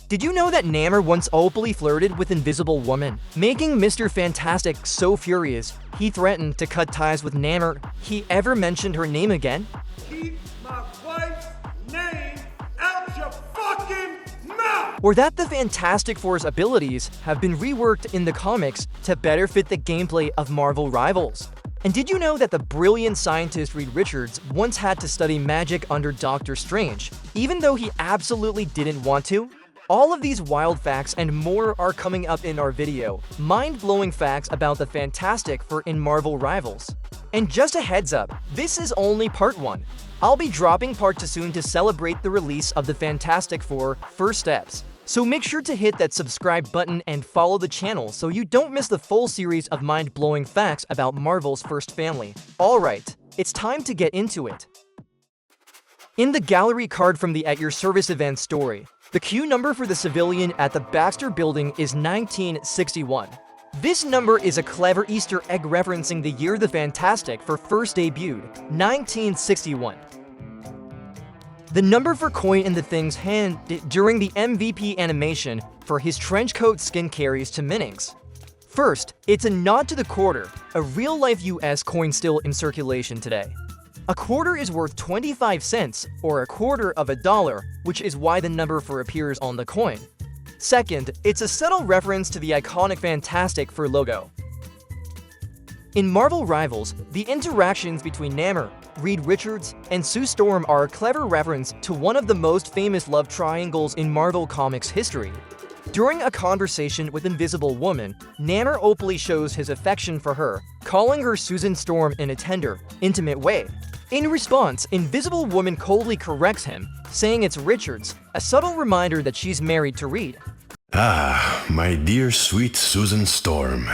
Did you know that Namor once openly flirted with Invisible Woman, making Mr. Fantastic so furious he threatened to cut ties with Namor he ever mentioned her name again? Keep my wife's name out your fucking mouth! Or that the Fantastic Four's abilities have been reworked in the comics to better fit the gameplay of Marvel Rivals. And did you know that the brilliant scientist Reed Richards once had to study magic under Doctor Strange, even though he absolutely didn't want to? All of these wild facts and more are coming up in our video, mind-blowing facts about the Fantastic Four in Marvel Rivals. And just a heads up, this is only part 1. I'll be dropping part 2 soon to celebrate the release of the Fantastic Four First Steps. So make sure to hit that subscribe button and follow the channel so you don't miss the full series of mind-blowing facts about Marvel's first family. Alright, it's time to get into it. In the gallery card from the At Your Service event story, the queue number for the civilian at the Baxter Building is 1961. This number is a clever Easter egg referencing the year the Fantastic Four first debuted, 1961. The number for coin in the Thing's hand during the MVP animation for his trenchcoat skin carries 2 meanings. First, it's a nod to the quarter, a real-life US coin still in circulation today. A quarter is worth 25 cents, or a quarter of a dollar, which is why the number 4 appears on the coin. Second, it's a subtle reference to the iconic Fantastic Four logo. In Marvel Rivals, the interactions between Namor, Reed Richards, and Sue Storm are a clever reference to one of the most famous love triangles in Marvel Comics history. During a conversation with Invisible Woman, Namor openly shows his affection for her, calling her Susan Storm in a tender, intimate way. In response, Invisible Woman coldly corrects him, saying it's Richards, a subtle reminder that she's married to Reed. Ah, my dear sweet Susan Storm.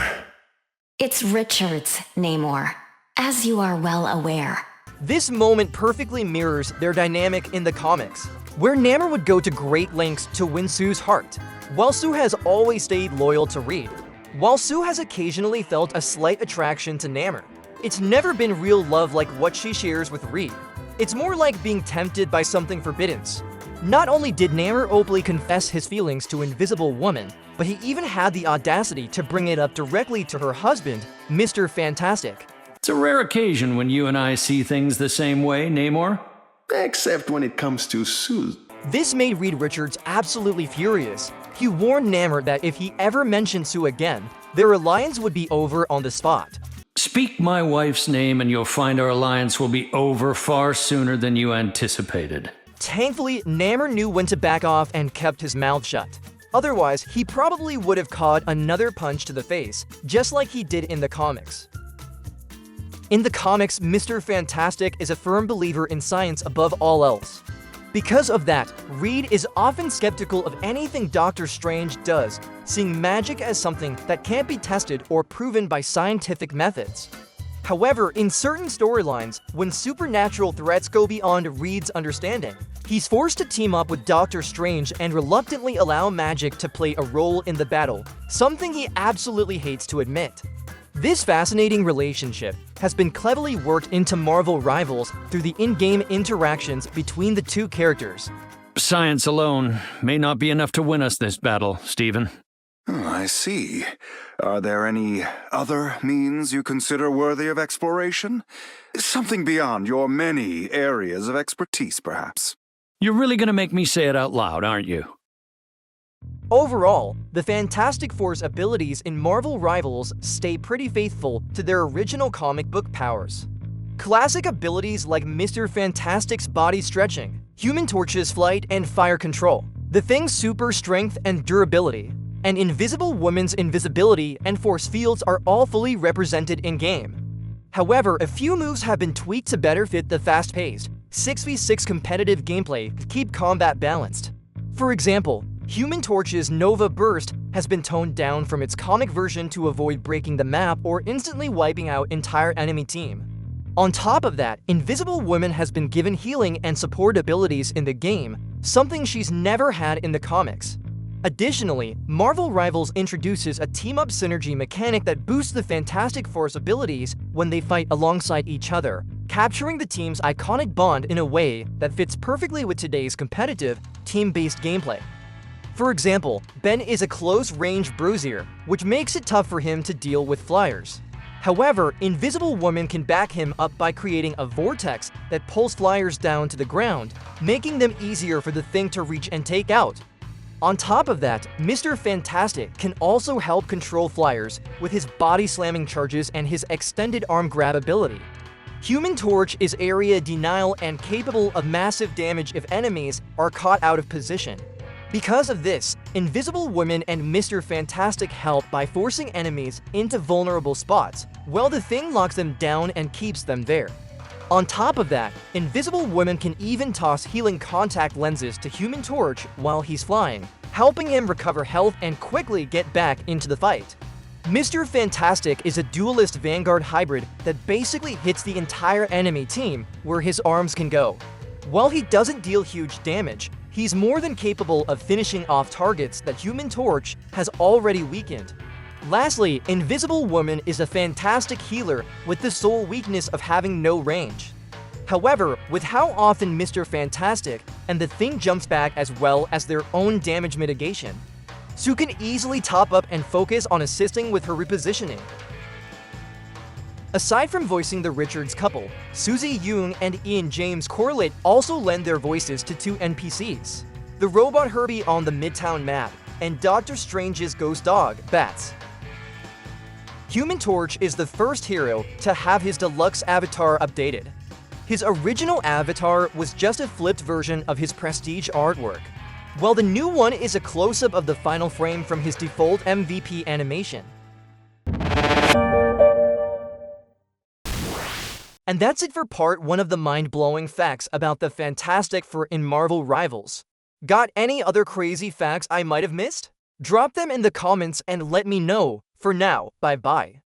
It's Richards, Namor, as you are well aware. This moment perfectly mirrors their dynamic in the comics, where Namor would go to great lengths to win Sue's heart, while Sue has always stayed loyal to Reed. While Sue has occasionally felt a slight attraction to Namor, it's never been real love like what she shares with Reed. It's more like being tempted by something forbidden. Not only did Namor openly confess his feelings to Invisible Woman, but he even had the audacity to bring it up directly to her husband, Mr. Fantastic. It's a rare occasion when you and I see things the same way, Namor. Except when it comes to Susan. This made Reed Richards absolutely furious. He warned Namor that if he ever mentioned Sue again, their alliance would be over on the spot. Speak my wife's name and you'll find our alliance will be over far sooner than you anticipated. Thankfully, Namor knew when to back off and kept his mouth shut. Otherwise, he probably would have caught another punch to the face, just like he did in the comics. In the comics, Mr. Fantastic is a firm believer in science above all else. Because of that, Reed is often skeptical of anything Doctor Strange does, seeing magic as something that can't be tested or proven by scientific methods. However, in certain storylines, when supernatural threats go beyond Reed's understanding, he's forced to team up with Doctor Strange and reluctantly allow magic to play a role in the battle, something he absolutely hates to admit. This fascinating relationship has been cleverly worked into Marvel Rivals through the in-game interactions between the two characters. Science alone may not be enough to win us this battle, Stephen. I see. Are there any other means you consider worthy of exploration? Something beyond your many areas of expertise, perhaps? You're really gonna make me say it out loud, aren't you? Overall, the Fantastic Four's abilities in Marvel Rivals stay pretty faithful to their original comic book powers. Classic abilities like Mr. Fantastic's body stretching, Human Torch's flight and fire control, the Thing's super strength and durability, and Invisible Woman's invisibility and force fields are all fully represented in-game. However, a few moves have been tweaked to better fit the fast-paced, 6v6 competitive gameplay to keep combat balanced. For example, Human Torch's Nova Burst has been toned down from its comic version to avoid breaking the map or instantly wiping out entire enemy team. On top of that, Invisible Woman has been given healing and support abilities in the game, something she's never had in the comics. Additionally, Marvel Rivals introduces a team-up synergy mechanic that boosts the Fantastic Four's abilities when they fight alongside each other, capturing the team's iconic bond in a way that fits perfectly with today's competitive, team-based gameplay. For example, Ben is a close-range bruiser, which makes it tough for him to deal with flyers. However, Invisible Woman can back him up by creating a vortex that pulls flyers down to the ground, making them easier for the thing to reach and take out. On top of that, Mr. Fantastic can also help control flyers with his body-slamming charges and his extended arm grab ability. Human Torch is area denial and capable of massive damage if enemies are caught out of position. Because of this, Invisible Woman and Mr. Fantastic help by forcing enemies into vulnerable spots, while the thing locks them down and keeps them there. On top of that, Invisible Woman can even toss healing contact lenses to Human Torch while he's flying, helping him recover health and quickly get back into the fight. Mr. Fantastic is a duelist Vanguard hybrid that basically hits the entire enemy team where his arms can go. While he doesn't deal huge damage, he's more than capable of finishing off targets that Human Torch has already weakened. Lastly, Invisible Woman is a fantastic healer with the sole weakness of having no range. However, with how often Mr. Fantastic and the Thing jumps back as well as their own damage mitigation, Sue can easily top up and focus on assisting with her repositioning. Aside from voicing the Richards couple, Suzy Young and Ian James Corlett also lend their voices to two NPCs, the robot Herbie on the Midtown map, and Doctor Strange's ghost dog, Bats. Human Torch is the first hero to have his deluxe avatar updated. His original avatar was just a flipped version of his prestige artwork, while the new one is a close-up of the final frame from his default MVP animation. And that's it for part 1 of the mind-blowing facts about the Fantastic Four in Marvel Rivals. Got any other crazy facts I might have missed? Drop them in the comments and let me know. For now, bye-bye.